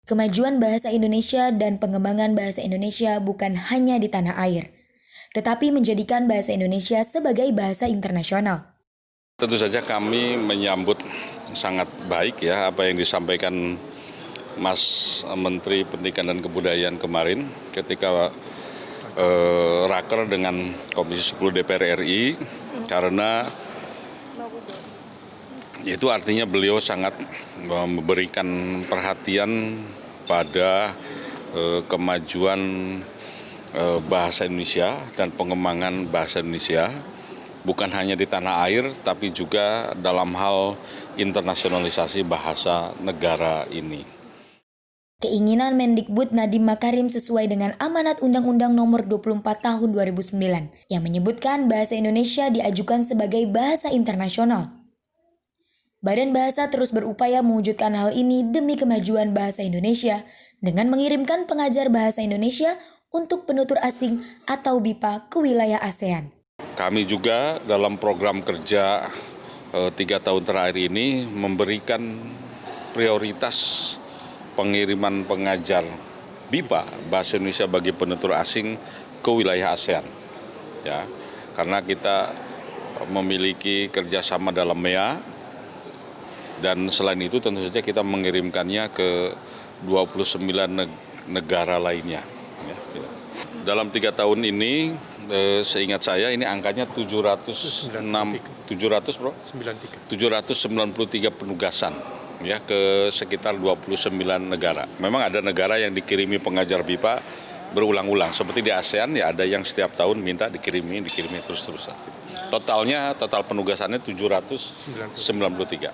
Kemajuan bahasa Indonesia dan pengembangan bahasa Indonesia bukan hanya di tanah air, tetapi menjadikan bahasa Indonesia sebagai bahasa internasional. Tentu saja kami menyambut sangat baik ya apa yang disampaikan Mas Menteri Pendidikan dan Kebudayaan kemarin ketika raker dengan Komisi 10 DPR RI, karena itu artinya beliau sangat memberikan perhatian pada kemajuan bahasa Indonesia dan pengembangan bahasa Indonesia, bukan hanya di tanah air, tapi juga dalam hal internasionalisasi bahasa negara ini. Keinginan Mendikbud Nadiem Makarim sesuai dengan amanat Undang-Undang Nomor 24 Tahun 2009 yang menyebutkan bahasa Indonesia diajukan sebagai bahasa internasional. Badan Bahasa terus berupaya mewujudkan hal ini demi kemajuan bahasa Indonesia dengan mengirimkan pengajar bahasa Indonesia untuk penutur asing atau BIPA ke wilayah ASEAN. Kami juga dalam program kerja 3 tahun terakhir ini memberikan prioritas pengiriman pengajar BIPA bahasa Indonesia bagi penutur asing ke wilayah ASEAN. Ya, karena kita memiliki kerjasama dalam MEA, dan selain itu tentu saja kita mengirimkannya ke 29 negara lainnya. Dalam 3 tahun ini, seingat saya ini angkanya 793 penugasan ya ke sekitar 29 negara. Memang ada negara yang dikirimi pengajar BIPA berulang-ulang. Seperti di ASEAN ya ada yang setiap tahun minta dikirimi terus-terusan. Total penugasannya 793.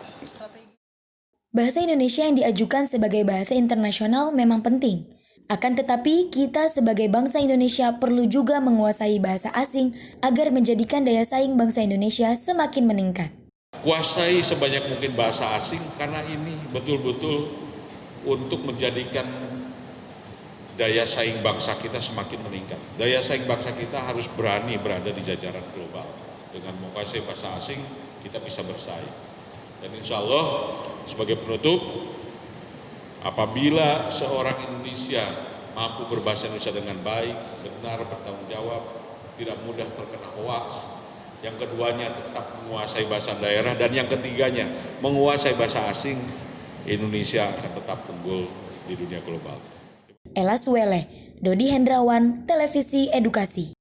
Bahasa Indonesia yang diajukan sebagai bahasa internasional memang penting. Akan tetapi, kita sebagai bangsa Indonesia perlu juga menguasai bahasa asing agar menjadikan daya saing bangsa Indonesia semakin meningkat. Kuasai sebanyak mungkin bahasa asing karena ini betul-betul untuk menjadikan daya saing bangsa kita semakin meningkat. Daya saing bangsa kita harus berani berada di jajaran global. Dengan menguasai bahasa asing, kita bisa bersaing. Dan insya Allah sebagai penutup, apabila seorang Indonesia mampu berbahasa Indonesia dengan baik, benar, bertanggung jawab, tidak mudah terkena hoaks, yang keduanya tetap menguasai bahasa daerah, dan yang ketiganya menguasai bahasa asing, Indonesia akan tetap unggul di dunia global. Ella Suele, Dodi Hendrawan, Televisi Edukasi.